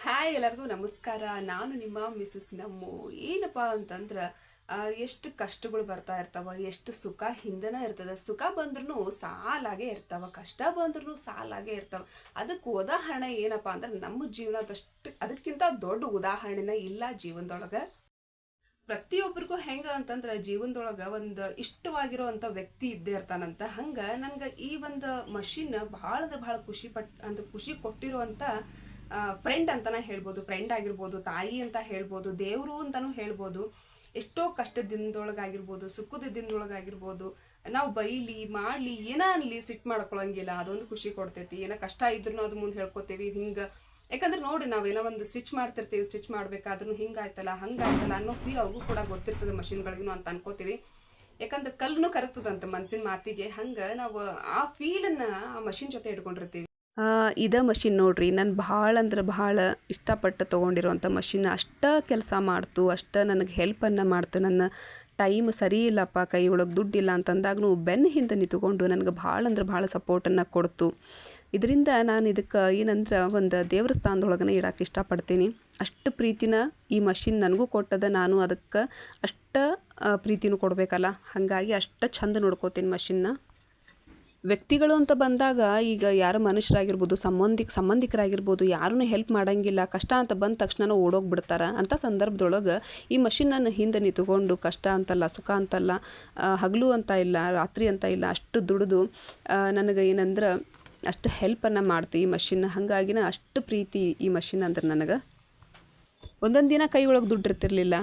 Hi ಎಲ್ಲರಿಗೂ ನಮಸ್ಕಾರ. ನಾನು ನಿಮ್ಮ ಮಿಸಸ್ ನಮ್ಮು. ಏನಪ್ಪಾ ಅಂತಂದ್ರ ಎಷ್ಟು ಕಷ್ಟಗಳು ಬರ್ತಾ ಇರ್ತಾವ, ಎಷ್ಟು ಸುಖ ಹಿಂದನ ಇರ್ತದ. ಸುಖ ಬಂದ್ರೂ ಸಾಲಾಗೆ ಇರ್ತಾವ, ಕಷ್ಟ ಬಂದ್ರೂ ಸಾಲಾಗೆ ಇರ್ತಾವ. ಅದಕ್ಕೆ ಉದಾಹರಣೆ ಏನಪ್ಪಾ ಅಂದ್ರೆ ನಮ್ಮ ಜೀವನದಷ್ಟು ಅದಕ್ಕಿಂತ ದೊಡ್ಡ ಉದಾಹರಣೆನ ಇಲ್ಲ ಜೀವನದೊಳಗ. ಪ್ರತಿಯೊಬ್ಬರಿಗೂ ಹೆಂಗ ಅಂತಂದ್ರ ಜೀವನದೊಳಗ ಒಂದು ಇಷ್ಟವಾಗಿರೋ ವ್ಯಕ್ತಿ ಇದ್ದೇ ಇರ್ತಾನಂತ. ಹಂಗ ನನ್ಗ ಈ ಒಂದು ಮಷಿನ್ ಬಹಳ ಅಂದ್ರೆ ಬಹಳ ಖುಷಿ ಕೊಟ್ಟಿರುವಂತ ಫ್ರೆಂಡ್ ಅಂತಾನೆ ಹೇಳ್ಬೋದು. ಫ್ರೆಂಡ್ ಆಗಿರ್ಬೋದು, ತಾಯಿ ಅಂತ ಹೇಳ್ಬೋದು, ದೇವ್ರು ಅಂತಾನು ಹೇಳ್ಬೋದು. ಎಷ್ಟೋ ಕಷ್ಟದ ದಿನದೊಳಗಾಗಿರ್ಬೋದು, ಸುಖದ ದಿನದೊಳಗಾಗಿರ್ಬೋದು, ನಾವು ಬೈಲಿ ಮಾಡ್ಲಿ ಏನ ಅನ್ಲಿ ಸಿಟ್ ಮಾಡ್ಕೊಳಂಗಿಲ್ಲ. ಅದೊಂದು ಖುಷಿ ಕೊಡ್ತೈತಿ. ಏನೋ ಕಷ್ಟ ಇದ್ರು ಅದ್ ಮುಂದೆ ಹೇಳ್ಕೊತೇವಿ ಹಿಂಗ. ಯಾಕಂದ್ರೆ ನೋಡ್ರಿ, ನಾವೇನೋ ಒಂದು ಸ್ಟಿಚ್ ಮಾಡ್ತಿರ್ತೀವಿ, ಸ್ಟಿಚ್ ಮಾಡ್ಬೇಕಾದ್ರೂ ಹಿಂಗಾಯ್ತಲ್ಲ ಹಂಗಾಯ್ತಲ್ಲ ಅನ್ನೋ ಫೀಲ್ ಅವ್ರಿಗೂ ಕೂಡ ಗೊತ್ತಿರ್ತದೆ ಮಷಿನ್ಗಳಿಗೂ ಅಂತ ಅನ್ಕೋತೀವಿ. ಯಾಕಂದ್ರೆ ಕಲ್ನು ಕರಗ್ತದಂತ ಮನ್ಸಿನ ಮಾತಿಗೆ. ಹಂಗ ನಾವು ಆ ಫೀಲನ್ನ ಆ ಮಷಿನ್ ಜೊತೆ ಇಟ್ಕೊಂಡಿರ್ತೀವಿ. ಇದ ಮಷಿನ್ ನೋಡ್ರಿ, ನಾನು ಭಾಳ ಅಂದ್ರೆ ಭಾಳ ಇಷ್ಟಪಟ್ಟು ತೊಗೊಂಡಿರೋವಂಥ ಮಷಿನ್. ಅಷ್ಟ ಕೆಲಸ ಮಾಡ್ತು, ಅಷ್ಟ ನನಗೆ ಹೆಲ್ಪನ್ನು ಮಾಡ್ತು. ನನ್ನ ಟೈಮ್ ಸರಿ ಇಲ್ಲಪ್ಪ, ಕೈ ಒಳಗೆ ದುಡ್ಡಿಲ್ಲ ಅಂತಂದಾಗೂ ಬೆನ್ನ ಹಿಂದೆ ನಿಂತ್ಕೊಂಡು ನನಗೆ ಭಾಳ ಅಂದ್ರೆ ಭಾಳ ಸಪೋರ್ಟನ್ನು ಕೊಡ್ತು. ಇದರಿಂದ ನಾನು ಇದಕ್ಕೆ ಏನಂದ್ರೆ ಒಂದು ದೇವ್ರ ಸ್ಥಾನದೊಳಗನೆ ಇಡಕ್ಕೆ ಇಷ್ಟಪಡ್ತೀನಿ. ಅಷ್ಟು ಪ್ರೀತಿನ ಈ ಮಷಿನ್ ನನಗೂ ಕೊಟ್ಟದ. ನಾನು ಅದಕ್ಕೆ ಅಷ್ಟ ಪ್ರೀತಿನೂ ಕೊಡಬೇಕಲ್ಲ, ಹಾಗಾಗಿ ಅಷ್ಟು ಚಂದ ನೋಡ್ಕೋತೀನಿ ಮಷಿನ್ನ. ವ್ಯಕ್ತಿಗಳು ಅಂತ ಬಂದಾಗ ಈಗ ಯಾರು ಮನುಷ್ಯರಾಗಿರ್ಬೋದು, ಸಂಬಂಧಿಕರಾಗಿರ್ಬೋದು, ಯಾರೂ ಹೆಲ್ಪ್ ಮಾಡೋಂಗಿಲ್ಲ. ಕಷ್ಟ ಅಂತ ಬಂದ ತಕ್ಷಣ ಓಡೋಗ್ಬಿಡ್ತಾರೆ. ಅಂಥ ಸಂದರ್ಭದೊಳಗೆ ಈ ಮಷಿನನ್ನು ಹಿಂದೆ ನಿಂತ್ಕೊಂಡು ಕಷ್ಟ ಅಂತಲ್ಲ, ಸುಖ ಅಂತಲ್ಲ, ಹಗಲು ಅಂತ ಇಲ್ಲ, ರಾತ್ರಿ ಅಂತ ಇಲ್ಲ, ಅಷ್ಟು ದುಡಿದು ನನಗೆ ಏನಂದ್ರೆ ಅಷ್ಟು ಹೆಲ್ಪನ್ನು ಮಾಡ್ತಿ ಈ ಮಷಿನ್. ಹಾಗಾಗಿನ ಅಷ್ಟು ಪ್ರೀತಿ ಈ ಮಷಿನ್ ಅಂದ್ರೆ ನನಗೆ. ಒಂದೊಂದು ದಿನ ಕೈ ಒಳಗೆ ದುಡ್ಡು ಇರ್ತಿರ್ಲಿಲ್ಲ,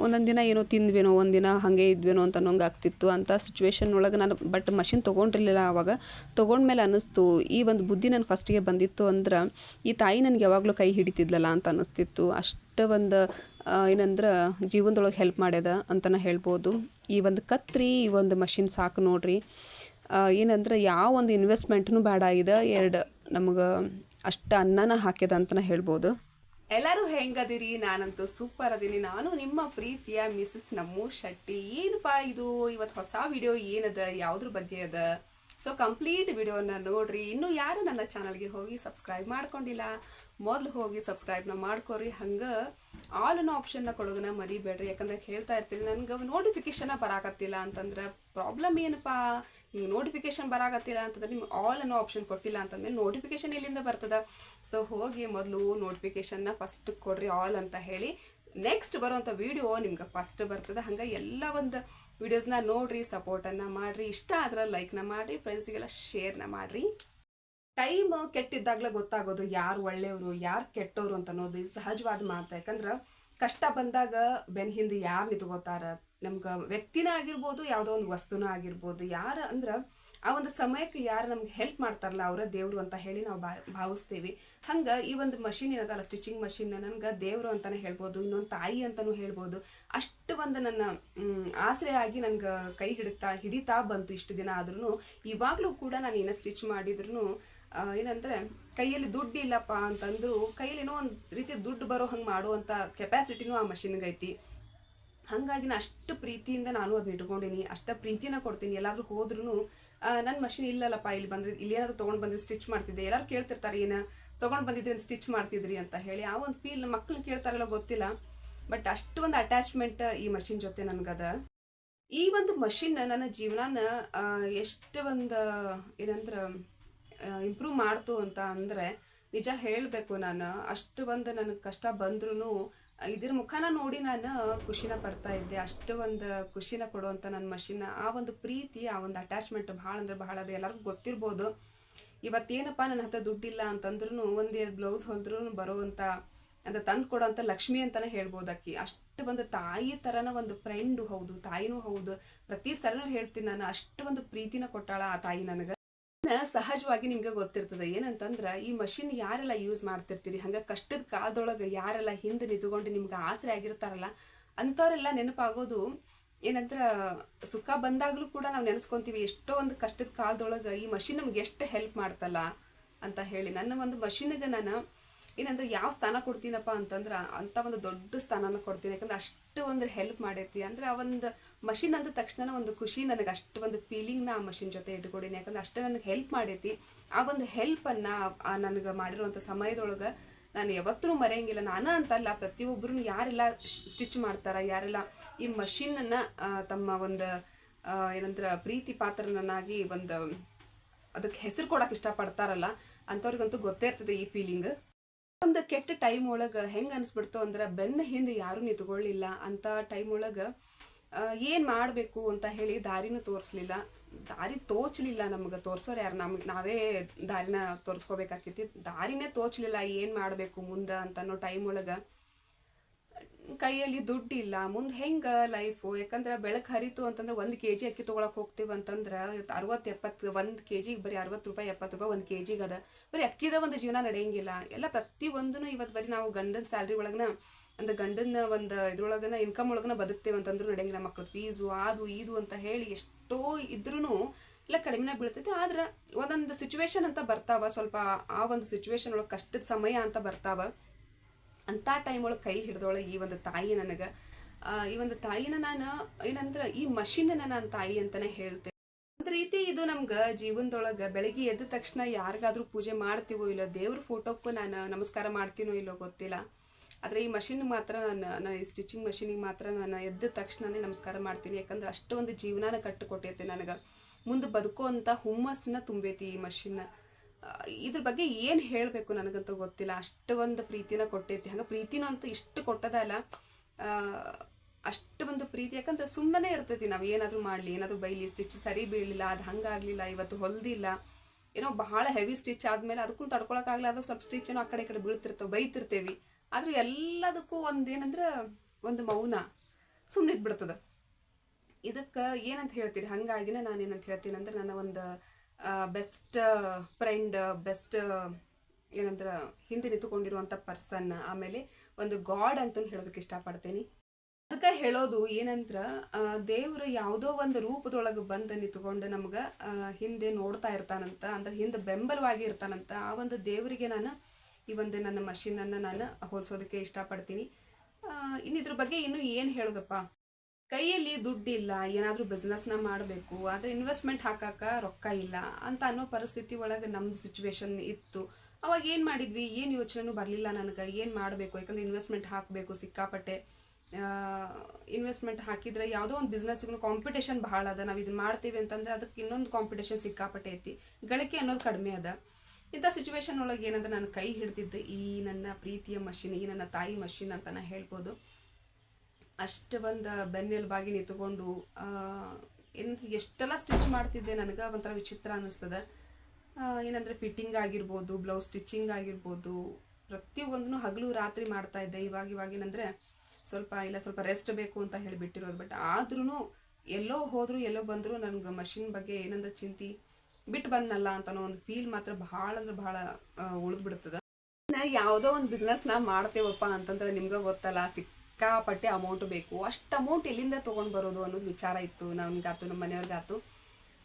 ಒಂದೊಂದು ದಿನ ಏನೋ ತಿಂದ್ವೇನೋ, ಒಂದಿನ ಹಾಗೆ ಇದ್ವೇನೋ ಅಂತ ಅನ್ನೋಂಗೆ ಆಗ್ತಿತ್ತು. ಅಂಥ ಸಿಚುವೇಶನ್ ಒಳಗೆ ನಾನು ಮಷಿನ್ ತೊಗೊಂಡಿರಲಿಲ್ಲ. ಆವಾಗ ತೊಗೊಂಡ್ಮೇಲೆ ಅನ್ನಿಸ್ತು, ಈ ಒಂದು ಬುದ್ಧಿ ನನ್ನ ಫಸ್ಟಿಗೆ ಬಂದಿತ್ತು ಅಂದ್ರೆ ಈ ತಾಯಿ ನನಗೆ ಯಾವಾಗಲೂ ಕೈ ಹಿಡಿತಿದ್ಲಲ್ಲ ಅಂತ ಅನ್ನಿಸ್ತಿತ್ತು. ಅಷ್ಟು ಒಂದು ಏನಂದ್ರೆ ಜೀವನದೊಳಗೆ ಹೆಲ್ಪ್ ಮಾಡ್ಯದ ಅಂತಲೇ ಹೇಳ್ಬೋದು. ಈ ಒಂದು ಕತ್ರಿ, ಈ ಒಂದು ಮಷಿನ್ ಸಾಕು ನೋಡ್ರಿ. ಏನಂದ್ರೆ ಯಾವ ಒಂದು ಇನ್ವೆಸ್ಟ್ಮೆಂಟ್ನೂ ಬೇಡ. ಎರಡು ನಮಗೆ ಅಷ್ಟು ಅನ್ನನ ಹಾಕ್ಯದ ಅಂತಲೇ ಹೇಳ್ಬೋದು. ಎಲ್ಲರೂ ಹೆಂಗದಿರಿ? ನಾನಂತೂ ಸೂಪರ್ ಅದೀನಿ. ನಾನು ನಿಮ್ಮ ಪ್ರೀತಿಯ ಮಿಸಸ್ ನಮ್ಮು ಶೆಟ್ಟಿ. ಏನಪ್ಪಾ ಇದು ಇವತ್ತು ಹೊಸ ವಿಡಿಯೋ ಏನದ, ಯಾವುದ್ರ ಬಗ್ಗೆ ಅದ? ಸೊ ಕಂಪ್ಲೀಟ್ ವಿಡಿಯೋನ ನೋಡ್ರಿ. ಇನ್ನು ಯಾರು ನನ್ನ ಚಾನಲ್ಗೆ ಹೋಗಿ ಸಬ್ಸ್ಕ್ರೈಬ್ ಮಾಡ್ಕೊಂಡಿಲ್ಲ, ಮೊದಲು ಹೋಗಿ ಸಬ್ಸ್ಕ್ರೈಬ್ನ ಮಾಡ್ಕೊರಿ. ಹಂಗೆ ಆಲ್ ಅನ್ನೋ ಆಪ್ಷನ್ನ ಕೊಡೋದನ್ನ ಮರಿಬೇಡ್ರಿ. ಯಾಕಂದ್ರೆ ಹೇಳ್ತಾ ಇರ್ತೀನಿ, ನನಗೆ ನೋಟಿಫಿಕೇಶನ್ ಬರಾಕತ್ತಿಲ್ಲ ಅಂತಂದ್ರೆ ಪ್ರಾಬ್ಲಮ್ ಏನಪ್ಪಾ, ನಿಮ್ಗೆ ನೋಟಿಫಿಕೇಶನ್ ಬರಾಕತ್ತಿಲ್ಲ ಅಂತಂದ್ರೆ ನಿಮ್ಗೆ ಆಲ್ ಅನ್ನೋ ಆಪ್ಷನ್ ಕೊಟ್ಟಿಲ್ಲ ಅಂತಂದ್ರೆ ನೋಟಿಫಿಕೇಶನ್ ಎಲ್ಲಿಂದ ಬರ್ತದ? ಸೊ ಹೋಗಿ ಮೊದಲು ನೋಟಿಫಿಕೇಶನ್ನ ಫಸ್ಟ್ ಕೊಡ್ರಿ, ಆಲ್ ಅಂತ ಹೇಳಿ. ನೆಕ್ಸ್ಟ್ ಬರುವಂಥ ವಿಡಿಯೋ ನಿಮ್ಗೆ ಫಸ್ಟ್ ಬರ್ತದೆ. ಹಂಗೆ ಎಲ್ಲ ಒಂದು ವಿಡಿಯೋಸ್ನ ನೋಡ್ರಿ, ಸಪೋರ್ಟನ್ನು ಮಾಡಿರಿ. ಇಷ್ಟ ಆದ್ರೆ ಲೈಕ್ನ ಮಾಡಿರಿ, ಫ್ರೆಂಡ್ಸಿಗೆಲ್ಲ ಶೇರ್ನ ಮಾಡಿರಿ. ಟೈಮ್ ಕೆಟ್ಟಿದ್ದಾಗಲೇ ಗೊತ್ತಾಗೋದು ಯಾರು ಒಳ್ಳೆಯವರು ಯಾರು ಕೆಟ್ಟವರು ಅಂತ ಅನ್ನೋದು ಸಹಜವಾದ ಮಾತು. ಯಾಕಂದ್ರೆ ಕಷ್ಟ ಬಂದಾಗ ಬೆನ್ ಹಿಂದೆ ಯಾರು ನಿಂತ್ಕೋತಾರ, ನಮ್ಗೆ ವ್ಯಕ್ತಿನ ಆಗಿರ್ಬೋದು, ಯಾವುದೋ ಒಂದು ವಸ್ತುನ ಆಗಿರ್ಬೋದು, ಯಾರು ಅಂದ್ರೆ ಆ ಒಂದು ಸಮಯಕ್ಕೆ ಯಾರು ನಮ್ಗೆ ಹೆಲ್ಪ್ ಮಾಡ್ತಾರಲ್ಲ ಅವರ ದೇವರು ಅಂತ ಹೇಳಿ ನಾವು ಭಾವಿಸ್ತೀವಿ. ಹಂಗೆ ಈ ಒಂದು ಮಷಿನ್ ಏನದಲ್ಲ, ಸ್ಟಿಚಿಂಗ್ ಮಷಿನ್, ನನ್ಗೆ ದೇವರು ಅಂತಾನೆ ಹೇಳ್ಬೋದು, ಇನ್ನೊಂದು ತಾಯಿ ಅಂತಾನೂ ಹೇಳ್ಬೋದು. ಅಷ್ಟು ಒಂದು ನನ್ನ ಆಸರೆ ಆಗಿ ನನ್ಗೆ ಕೈ ಹಿಡಿತಾ ಬಂತು ಇಷ್ಟು ದಿನ. ಆದ್ರೂ ಇವಾಗಲೂ ಕೂಡ ನಾನು ಏನೋ ಸ್ಟಿಚ್ ಮಾಡಿದ್ರು ಏನಂದ್ರೆ ಕೈಯಲ್ಲಿ ದುಡ್ಡು ಇಲ್ಲಪ್ಪ ಅಂತಂದ್ರು ಕೈಯಲ್ಲಿ ಏನೋ ಒಂದು ರೀತಿ ದುಡ್ಡು ಬರೋ ಹಂಗೆ ಮಾಡುವಂಥ ಕೆಪಾಸಿಟಿನೂ ಆ ಮಷಿನ್ಗೆ ಐತಿ. ಹಾಗಾಗಿ ಅಷ್ಟು ಪ್ರೀತಿಯಿಂದ ನಾನು ಅದನ್ನ ಇಟ್ಕೊಂಡಿನಿ, ಅಷ್ಟ ಪ್ರೀತಿನ ಕೊಡ್ತೀನಿ. ಎಲ್ಲಾದ್ರೂ ಹೋದ್ರೂ ನನ್ನ ಮಷಿನ್ ಇಲ್ಲಲ್ಲಪ್ಪ, ಇಲ್ಲಿ ಬಂದ್ರೆ ಇಲ್ಲಿ ಏನಾದ್ರು ತೊಗೊಂಡು ಬಂದ್ರೆ ಸ್ಟಿಚ್ ಮಾಡ್ತಿದ್ದೆ. ಎಲ್ಲರೂ ಕೇಳ್ತಿರ್ತಾರೆ, ಏನು ತೊಗೊಂಡು ಬಂದಿದ್ರಿ ಸ್ಟಿಚ್ ಮಾಡ್ತಿದ್ರಿ ಅಂತ ಹೇಳಿ. ಆ ಒಂದು ಫೀಲ್ ಮಕ್ಳು ಕೇಳ್ತಾರಲ್ಲ ಗೊತ್ತಿಲ್ಲ, ಬಟ್ ಅಷ್ಟು ಒಂದು ಅಟ್ಯಾಚ್ಮೆಂಟ್ ಈ ಮಷಿನ್ ಜೊತೆ ನನಗದ. ಈ ಒಂದು ಮಷಿನ್ ನನ್ನ ಜೀವನಾನ ಎಷ್ಟು ಒಂದು ಏನಂದ್ರೆ ಇಂಪ್ರೂವ್ ಮಾಡ್ತು ಅಂತ ಅಂದರೆ ನಿಜ ಹೇಳಬೇಕು. ನಾನು ಅಷ್ಟು ಒಂದು ನನಗೆ ಕಷ್ಟ ಬಂದ್ರೂ ಇದ್ರ ಮುಖಾನ ನೋಡಿ ನಾನು ಖುಷಿನ ಪಡ್ತಾ ಇದ್ದೆ. ಅಷ್ಟು ಒಂದು ಖುಷಿನ ಕೊಡುವಂಥ ನನ್ನ ಮಷಿನ್, ಆ ಒಂದು ಪ್ರೀತಿ, ಆ ಒಂದು ಅಟ್ಯಾಚ್ಮೆಂಟ್ ಭಾಳ ಅಂದ್ರೆ ಭಾಳ ಅದು ಎಲ್ಲರಿಗೂ ಗೊತ್ತಿರ್ಬೋದು. ಇವತ್ತೇನಪ್ಪ ನನ್ನ ಹತ್ರ ದುಡ್ಡಿಲ್ಲ ಅಂತಂದ್ರೂ ಒಂದೆರಡು ಬ್ಲೌಸ್ ಹೊಲಿದ್ರೂ ಬರೋವಂಥ ಅಂತ ತಂದು ಕೊಡೋವಂಥ ಲಕ್ಷ್ಮಿ ಅಂತಲೇ ಹೇಳ್ಬೋದು ಅಕ್ಕಿ. ಅಷ್ಟು ಒಂದು ತಾಯಿ ಥರನ ಒಂದು ಫ್ರೆಂಡು ಹೌದು, ತಾಯಿನೂ ಹೌದು. ಪ್ರತಿ ಸಲನೂ ಹೇಳ್ತೀನಿ ನಾನು, ಅಷ್ಟು ಒಂದು ಪ್ರೀತಿನ ಕೊಟ್ಟಾಳ ಆ ತಾಯಿ ನನಗೆ. ಸಹಜವಾಗಿ ನಿಮ್ಗೆ ಗೊತ್ತಿರ್ತದೆ ಏನಂತಂದ್ರೆ ಈ ಮಷಿನ್ ಯಾರೆಲ್ಲ ಯೂಸ್ ಮಾಡ್ತಿರ್ತೀರಿ, ಹಂಗ ಕಷ್ಟದ ಕಾಲದೊಳಗೆ ಯಾರೆಲ್ಲ ಹಿಂದೆ ನಿಂತ್ಕೊಂಡು ನಿಮ್ಗೆ ಆಸರೆ ಆಗಿರ್ತಾರಲ್ಲ ಅಂಥವ್ರೆಲ್ಲ ನೆನಪಾಗೋದು ಏನಂದ್ರ ಸುಖ ಬಂದಾಗ್ಲೂ ಕೂಡ ನಾವು ನೆನೆಸ್ಕೊಂತೀವಿ ಎಷ್ಟೋ ಒಂದು ಕಷ್ಟದ ಕಾಲದೊಳಗೆ ಈ ಮಷಿನ್ ನಮ್ಗೆ ಎಷ್ಟು ಹೆಲ್ಪ್ ಮಾಡ್ತಲ್ಲ ಅಂತ ಹೇಳಿ. ನನ್ನ ಒಂದು ಮಷಿನ್ಗೆ ನಾನು ಏನಂದ್ರೆ ಯಾವ ಸ್ಥಾನ ಕೊಡ್ತೀನಪ್ಪ ಅಂತಂದ್ರೆ ಅಂಥ ಒಂದು ದೊಡ್ಡ ಸ್ಥಾನನ ಕೊಡ್ತೀನಿ. ಯಾಕಂದ್ರೆ ಅಷ್ಟು ಒಂದು ಹೆಲ್ಪ್ ಮಾಡೈತಿ. ಅಂದ್ರೆ ಆ ಒಂದು ಮಷಿನ್ ಅಂದ ತಕ್ಷಣ ಒಂದು ಖುಷಿ ನನಗೆ, ಅಷ್ಟು ಒಂದು ಫೀಲಿಂಗ್ನ ಆ ಮಷಿನ್ ಜೊತೆ ಇಟ್ಕೊಡೀನಿ. ಯಾಕಂದ್ರೆ ಅಷ್ಟು ನನಗೆ ಹೆಲ್ಪ್ ಮಾಡೈತಿ. ಆ ಒಂದು ಹೆಲ್ಪನ್ನು ನನಗೆ ಮಾಡಿರುವಂಥ ಸಮಯದೊಳಗೆ ನಾನು ಯಾವತ್ತೂ ಮರೆಯಂಗಿಲ್ಲ. ನಾನು ಅಂತಲ್ಲ, ಪ್ರತಿಯೊಬ್ಬರು ಯಾರೆಲ್ಲ ಸ್ಟಿಚ್ ಮಾಡ್ತಾರ, ಯಾರೆಲ್ಲ ಈ ಮಷಿನನ್ನು ತಮ್ಮ ಒಂದು ಏನಂದ್ರೆ ಪ್ರೀತಿ ಪಾತ್ರನನ್ನಾಗಿ ಒಂದು ಅದಕ್ಕೆ ಹೆಸರು ಕೊಡಕ್ಕೆ ಇಷ್ಟಪಡ್ತಾರಲ್ಲ ಅಂಥವ್ರಿಗಂತೂ ಗೊತ್ತೇ ಇರ್ತದೆ ಈ ಫೀಲಿಂಗ್. ಒಂದು ಕೆಟ್ಟ ಟೈಮ್ ಒಳಗೆ ಹೆಂಗೆ ಅನಿಸ್ಬಿಡ್ತು ಅಂದ್ರೆ ಬೆನ್ನ ಹಿಂದೆ ಯಾರೂ ನಿಂತ್ಕೊಳ್ಳಿಲ್ಲ ಅಂತ ಟೈಮ್ ಒಳಗೆ ಏನು ಮಾಡಬೇಕು ಅಂತ ಹೇಳಿ ದಾರಿನೂ ತೋರಿಸ್ಲಿಲ್ಲ, ದಾರಿ ತೋಚಲಿಲ್ಲ. ನಮ್ಗೆ ತೋರಿಸೋರು ಯಾರು, ನಾವೇ ದಾರಿನ ತೋರಿಸ್ಕೋಬೇಕಾಕೈತಿ. ದಾರಿನೇ ತೋಚಲಿಲ್ಲ ಏನು ಮಾಡಬೇಕು ಮುಂದೆ ಅಂತ ಅನ್ನೋ ಟೈಮ್ ಒಳಗೆ ಕೈಯಲ್ಲಿ ದುಡ್ಡಿಲ್ಲ, ಮುಂದೆ ಹೆಂಗೆ ಲೈಫು. ಯಾಕಂದ್ರೆ ಬೆಳಕು ಹರಿತು ಅಂತಂದ್ರೆ 1 kg ಅಕ್ಕಿ ತೊಗೊಳಕ್ಕೆ ಹೋಗ್ತೀವಿ ಅಂತಂದ್ರೆ 60-70 1 kg ಬರೀ 60 ರೂಪಾಯಿ 70 ರೂಪಾಯಿ 1 kg ಅದ. ಬರೀ ಅಕ್ಕಿದ ಒಂದು ಜೀವನ ನಡೆಯಂಗಿಲ್ಲ. ಎಲ್ಲ ಪ್ರತಿಯೊಂದೂ ಇವತ್ತು ಬರೀ ನಾವು ಗಂಡನ ಸ್ಯಾಲ್ರಿ ಒಳಗನ ಅಂದ್ರೆ ಗಂಡನ ಒಂದು ಇದ್ರೊಳಗನ ಇನ್ಕಮ್ ಒಳಗನ ಬದುಕ್ತೇವೆ ಅಂತಂದ್ರೂ ನಡೆಯಂಗಿಲ್ಲ. ಮಕ್ಳು ಫೀಸು ಅದು ಇದು ಅಂತ ಹೇಳಿ ಎಷ್ಟೋ ಇದ್ರೂ ಇಲ್ಲ ಕಡಿಮೆನ ಬೀಳ್ತೈತಿ. ಆದ್ರೆ ಒಂದೊಂದು ಸಿಚುವೇಶನ್ ಅಂತ ಬರ್ತಾವ, ಸ್ವಲ್ಪ ಆ ಒಂದು ಸಿಚುವೇಶನ್ ಒಳಗೆ ಕಷ್ಟದ ಸಮಯ ಅಂತ ಬರ್ತಾವ. ಅಂಥ ಟೈಮ್ ಒಳಗೆ ಕೈ ಹಿಡ್ದೊಳಗೆ ಈ ಒಂದು ತಾಯಿ ನನಗೆ, ಈ ಒಂದು ತಾಯಿನ ನಾನು ಏನಂದ್ರೆ ಈ ಮಷಿನ್ನ ನಾನು ತಾಯಿ ಅಂತಾನೆ ಹೇಳ್ತೇನೆ. ಒಂದು ರೀತಿ ಇದು ನಮ್ಗೆ ಜೀವನದೊಳಗೆ ಬೆಳಗ್ಗೆ ಎದ್ದ ತಕ್ಷಣ ಯಾರಿಗಾದ್ರೂ ಪೂಜೆ ಮಾಡ್ತೀವೋ ಇಲ್ಲೋ, ದೇವ್ರ ಫೋಟೋಕ್ಕೂ ನಾನು ನಮಸ್ಕಾರ ಮಾಡ್ತೀನೋ ಇಲ್ಲೋ ಗೊತ್ತಿಲ್ಲ. ಆದರೆ ಈ ಮಷಿನ್ ಮಾತ್ರ ನಾನು ಈ ಸ್ಟಿಚಿಂಗ್ ಮಷಿನಿಗೆ ಮಾತ್ರ ನಾನು ಎದ್ದ ತಕ್ಷಣನೇ ನಮಸ್ಕಾರ ಮಾಡ್ತೀನಿ. ಯಾಕಂದ್ರೆ ಅಷ್ಟೊಂದು ಜೀವನಾನ ಕಟ್ಟಿಕೊಟ್ಟೈತೆ ನನಗೆ, ಮುಂದೆ ಬದುಕೋ ಅಂತ ಹುಮ್ಮಸ್ಸನ್ನ ತುಂಬೈತಿ ಈ ಮಷಿನ್ನ. ಇದ್ರ ಬಗ್ಗೆ ಏನು ಹೇಳಬೇಕು ನನಗಂತೂ ಗೊತ್ತಿಲ್ಲ, ಅಷ್ಟು ಒಂದು ಪ್ರೀತಿನ ಕೊಟ್ಟೈತಿ. ಹಂಗೆ ಪ್ರೀತಿನೂ ಅಂತ ಇಷ್ಟು ಕೊಟ್ಟದಲ್ಲ, ಅಷ್ಟು ಒಂದು ಪ್ರೀತಿ. ಯಾಕಂದ್ರೆ ಸುಮ್ಮನೆ ಇರ್ತೈತಿ, ನಾವು ಏನಾದರೂ ಮಾಡಲಿ, ಏನಾದರೂ ಬೈಲಿ, ಸ್ಟಿಚ್ ಸರಿ ಬೀಳಲಿಲ್ಲ, ಅದು ಹಂಗಾಗಲಿಲ್ಲ, ಇವತ್ತು ಹೊಲ್ದಿಲ್ಲ, ಏನೋ ಬಹಳ ಹೆವಿ ಸ್ಟಿಚ್ ಆದಮೇಲೆ ಅದಕ್ಕೂ ತಡ್ಕೊಳಕ್ಕಾಗಲ್ಲ, ಅದು ಸ್ವಲ್ಪ ಸ್ಟಿಚ್ ಏನೋ ಆ ಕಡೆ ಈ ಕಡೆ ಬೀಳ್ತಿರ್ತವೆ, ಬೈತಿರ್ತೇವೆ. ಆದರೂ ಎಲ್ಲದಕ್ಕೂ ಒಂದೇನಂದ್ರೆ ಒಂದು ಮೌನ ಸುಮ್ಮನೆ ಇದ್ಬಿಡ್ತದೆ. ಇದಕ್ಕೆ ಏನಂತ ಹೇಳ್ತೀರಿ? ಹಂಗಾಗಿನೇ ನಾನು ಏನಂತ ಹೇಳ್ತೀನಿ ಅಂದ್ರೆ, ನನ್ನ ಒಂದು ಬೆಸ್ಟ್ ಫ್ರೆಂಡ್, ಬೆಸ್ಟ್ ಏನಂದ್ರೆ ಹಿಂದೆ ನಿಂತುಕೊಂಡಿರುವಂಥ ಪರ್ಸನ್, ಆಮೇಲೆ ಒಂದು ಗಾಡ್ ಅಂತ ಹೇಳೋದಕ್ಕೆ ಇಷ್ಟಪಡ್ತೀನಿ. ಅದಕ್ಕೆ ಹೇಳೋದು ಏನಂದ್ರೆ, ದೇವ್ರು ಯಾವುದೋ ಒಂದು ರೂಪದೊಳಗೆ ಬಂದು ನಿಂತ್ಕೊಂಡು ನಮ್ಗೆ ಹಿಂದೆ ನೋಡ್ತಾ ಇರ್ತಾನಂತ, ಅಂದ್ರೆ ಹಿಂದೆ ಬೆಂಬಲವಾಗಿ ಇರ್ತಾನಂತ. ಆ ಒಂದು ದೇವರಿಗೆ ನಾನು ಈ ಒಂದು ನನ್ನ ಮಷಿನನ್ನು ನಾನು ಹೋಲಿಸೋದಕ್ಕೆ ಇಷ್ಟಪಡ್ತೀನಿ. ಇದ್ರ ಬಗ್ಗೆ ಇನ್ನೂ ಏನು ಹೇಳೋದಪ್ಪ, ಕೈಯಲ್ಲಿ ದುಡ್ಡಿಲ್ಲ, ಏನಾದರೂ ಬಿಸ್ನೆಸ್ನ ಮಾಡಬೇಕು, ಆದರೆ ಇನ್ವೆಸ್ಟ್ಮೆಂಟ್ ಹಾಕಕ್ಕೆ ರೊಕ್ಕ ಇಲ್ಲ ಅಂತ ಅನ್ನೋ ಪರಿಸ್ಥಿತಿ ಒಳಗೆ ನಮ್ಮದು ಸಿಚುವೇಶನ್ ಇತ್ತು. ಅವಾಗ ಏನು ಮಾಡಿದ್ವಿ, ಏನು ಯೋಚನೆನೂ ಬರಲಿಲ್ಲ ನನಗೆ, ಏನು ಮಾಡಬೇಕು. ಯಾಕಂದರೆ ಇನ್ವೆಸ್ಟ್ಮೆಂಟ್ ಹಾಕಬೇಕು ಸಿಕ್ಕಾಪಟ್ಟೆ. ಇನ್ವೆಸ್ಟ್ಮೆಂಟ್ ಹಾಕಿದ್ರೆ ಯಾವುದೋ ಒಂದು ಬಿಸ್ನೆಸ್ಗೂ ಕಾಂಪಿಟೇಷನ್ ಭಾಳ ಅದ. ನಾವು ಇದನ್ನ ಮಾಡ್ತೀವಿ ಅಂತಂದ್ರೆ ಅದಕ್ಕೆ ಇನ್ನೊಂದು ಕಾಂಪಿಟೇಷನ್ ಸಿಕ್ಕಾಪಟ್ಟೆ ಐತಿ, ಗಳಿಕೆ ಅನ್ನೋದು ಕಡಿಮೆ ಅದ. ಇಂಥ ಸಿಚುವೇಶನ್ ಒಳಗೆ ಏನಂದ್ರೆ ನಾನು ಕೈ ಹಿಡ್ದಿದ್ದೆ ಈ ನನ್ನ ಪ್ರೀತಿಯ ಮಷಿನ್, ಈ ನನ್ನ ತಾಯಿ ಮಷಿನ್ ಅಂತ ನಾ ಹೇಳ್ಬೋದು. ಅಷ್ಟು ಒಂದು ಬೆನ್ನೆಲುಬಾಗಿ ನಿಂತ್ಕೊಂಡು ಏನಂದ್ರೆ ಎಷ್ಟೆಲ್ಲ ಸ್ಟಿಚ್ ಮಾಡ್ತಿದ್ದೆ, ನನಗೆ ಒಂಥರ ವಿಚಿತ್ರ ಅನ್ನಿಸ್ತದೆ. ಏನಂದರೆ ಫಿಟ್ಟಿಂಗ್ ಆಗಿರ್ಬೋದು, ಬ್ಲೌಸ್ ಸ್ಟಿಚಿಂಗ್ ಆಗಿರ್ಬೋದು, ಪ್ರತಿಯೊಂದನ್ನು ಹಗಲು ರಾತ್ರಿ ಮಾಡ್ತಾ ಇದ್ದೆ. ಇವಾಗ ಏನಂದರೆ ಸ್ವಲ್ಪ ರೆಸ್ಟ್ ಬೇಕು ಅಂತ ಹೇಳಿಬಿಟ್ಟಿರೋದು. ಬಟ್ ಆದ್ರೂ ಎಲ್ಲೋ ಹೋದ್ರು ಎಲ್ಲೋ ಬಂದರೂ ನನಗೆ ಮಷಿನ್ ಬಗ್ಗೆ ಏನಂದ್ರೆ ಚಿಂತೆ ಬಿಟ್ಟು ಬಂದನಲ್ಲ ಅಂತನೋ ಒಂದು ಫೀಲ್ ಮಾತ್ರ ಭಾಳ ಅಂದ್ರೆ ಭಾಳ ಉಳಿದ್ಬಿಡ್ತದೆ. ಯಾವುದೋ ಒಂದು ಬಿಸ್ನೆಸ್ನ ಮಾಡ್ತೇವಪ್ಪ ಅಂತಂದ್ರೆ ನಿಮ್ಗೆ ಗೊತ್ತಲ್ಲ, ಸಿಕ್ಕಾಪಟ್ಟೆ ಅಮೌಂಟ್ ಬೇಕು. ಅಷ್ಟು ಅಮೌಂಟ್ ಎಲ್ಲಿಂದ ತೊಗೊಂಡು ಬರೋದು ಅನ್ನೋದು ವಿಚಾರ ಇತ್ತು ನಮ್ಗಾತು, ನಮ್ಮ ಮನೆಯವ್ರಿಗಾತು.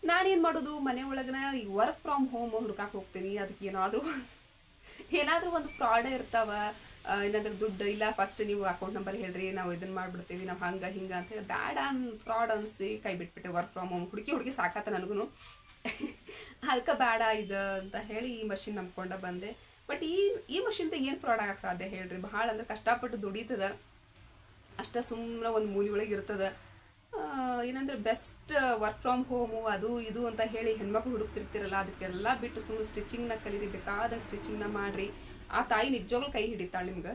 ನಾನೇನು ಮಾಡೋದು, ಮನೆ ಒಳಗನ ಈಗ ವರ್ಕ್ ಫ್ರಮ್ ಹೋಮ್ ಹುಡ್ಕಕ್ಕೆ ಹೋಗ್ತೀನಿ. ಅದಕ್ಕೆ ಏನಾದರೂ ಒಂದು ಫ್ರಾಡ್ ಇರ್ತಾವ. ಏನಾದರೂ ದುಡ್ಡು ಇಲ್ಲ, ಫಸ್ಟ್ ನೀವು ಅಕೌಂಟ್ ನಂಬರ್ ಹೇಳ್ರಿ, ನಾವು ಇದನ್ನು ಮಾಡಿಬಿಡ್ತೀವಿ, ನಾವು ಹಂಗೆ ಹಿಂಗೆ ಅಂತೇಳಿ ಬ್ಯಾಡ ಫ್ರಾಡ್ ಅನಿಸಿ ಕೈ ಬಿಟ್ಬಿಟ್ಟೆ. ವರ್ಕ್ ಫ್ರಮ್ ಹೋಮ್ ಹುಡುಕಿ ಸಾಕಾತ ನನಗೂ. ಅದಕ್ಕೆ ಬೇಡ ಇದು ಅಂತ ಹೇಳಿ ಈ ಮಷಿನ್ ನಂಬ್ಕೊಂಡ ಬಂದೆ. ಬಟ್ ಈ ಮಷಿನ್ದ ಏನು ಫ್ರಾಡ್ ಆಗಕ್ಕೆ ಸಾಧ್ಯ ಹೇಳ್ರಿ? ಭಾಳ ಅಂದ್ರೆ ಕಷ್ಟಪಟ್ಟು ದುಡಿತದ, ಅಷ್ಟ ಸುಮ್ಮನೆ ಒಂದು ಮೂಲಿ ಒಳಗೆ ಇರ್ತದೆ. ಏನಂದ್ರೆ ಬೆಸ್ಟ್ ವರ್ಕ್ ಫ್ರಮ್ ಹೋಮು ಅದು ಇದು ಅಂತ ಹೇಳಿ ಹೆಣ್ಮಕ್ಳು ಹುಡುಕ್ತಿರ್ತಿರಲ್ಲ, ಅದಕ್ಕೆಲ್ಲ ಬಿಟ್ಟು ಸುಮ್ಮನೆ ಸ್ಟಿಚಿಂಗ್ನ ಕಲೀರಿ, ಬೇಕಾದಂಗೆ ಸ್ಟಿಚಿಂಗ್ನ ಮಾಡಿರಿ. ಆ ತಾಯಿ ನಿಜವಾಗ್ಲೂ ಕೈ ಹಿಡಿತಾಳೆ ನಿಮ್ಗೆ.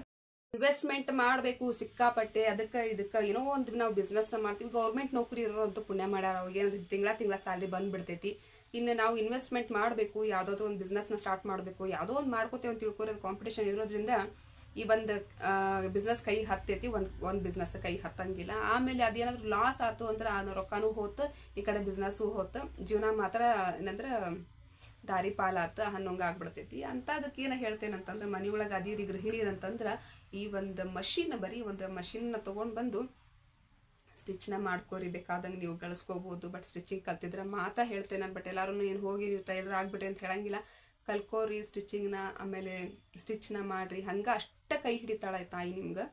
ಇನ್ವೆಸ್ಟ್ಮೆಂಟ್ ಮಾಡಬೇಕು ಸಿಕ್ಕಾಪಟ್ಟೆ, ಇದಕ್ಕೆ ಏನೋ ಒಂದು ನಾವು ಬಿಸ್ನೆಸ್ನ ಮಾಡ್ತೀವಿ. ಗೌರ್ಮೆಂಟ್ ನೌಕರಿ ಇರೋರಂತೂ ಪುಣ್ಯ ಮಾಡ್ಯಾರ, ಅವ್ರಿಗೆ ಏನಂದ್ರೆ ತಿಂಗಳ ಸ್ಯಾಲ್ರಿ ಬಂದುಬಿಡ್ತೈತಿ. ಇನ್ನು ನಾವು ಇನ್ವೆಸ್ಟ್ಮೆಂಟ್ ಮಾಡಬೇಕು, ಯಾವುದಾದ್ರೂ ಒಂದು ಬಿಸ್ನೆಸ್ನ ಸ್ಟಾರ್ಟ್ ಮಾಡಬೇಕು, ಯಾವುದೋ ಒಂದು ಮಾಡ್ಕೋತೇವೆ ಅಂತ ತಿಳ್ಕೊರೋದು. ಕಾಂಪಿಟೇಷನ್ ಇರೋದ್ರಿಂದ ಈ ಒಂದು ಬಿಸ್ನೆಸ್ ಕೈ ಹತ್ತೈತಿ, ಒಂದು ಬಿಸ್ನೆಸ್ ಕೈ ಹತ್ತಂಗಿಲ್ಲ. ಆಮೇಲೆ ಅದೇನಾದ್ರೂ ಲಾಸ್ ಆಯ್ತು ಅಂದ್ರೆ ಆ ರೊಕ್ಕನೂ ಹೋತು, ಈ ಕಡೆ ಬಿಸ್ನೆಸ್ಸು ಹೋತು, ಜೀವನ ಮಾತ್ರ ಏನಂದ್ರೆ ದಾರಿ ಪಾಲಾತ ಅನ್ನೋಂಗೆ ಆಗ್ಬಿಡ್ತೈತಿ. ಅಂಥದಕ್ಕೆ ಏನು ಹೇಳ್ತೇನಂತಂದ್ರೆ, ಮನೆಯೊಳಗೆ ಅದೀರಿ ಗೃಹಿಣಿಯರಂತಂದ್ರೆ ಈ ಒಂದು ಬರೀ ಒಂದು ಮಷಿನ್ನ ತೊಗೊಂಡು ಬಂದು ಸ್ಟಿಚ್ನ ಮಾಡ್ಕೋರಿ, ಬೇಕಾದಂಗೆ ನೀವು ಗಳಿಸ್ಕೋಬೋದು. ಬಟ್ ಸ್ಟಿಚಿಂಗ್ ಕಲ್ತಿದ್ರೆ ಮಾತ್ರ ಹೇಳ್ತೇನೆ ನಾನು. ಬಟ್ ಎಲ್ಲರೂ ಏನು ಹೋಗಿ ನೀವು ಟೈಲರ್ ಆಗ್ಬಿಟ್ರಿ ಅಂತ ಹೇಳಂಗಿಲ್ಲ. ಕಲ್ಕೋರಿ ಸ್ಟಿಚಿಂಗ್ನ, ಆಮೇಲೆ ಸ್ಟಿಚ್ನ ಮಾಡಿರಿ, ಹಂಗೆ ಅಷ್ಟ ಕೈ ಹಿಡಿತಾಳೆ ತಾಯಿ ನಿಮ್ಗೆ.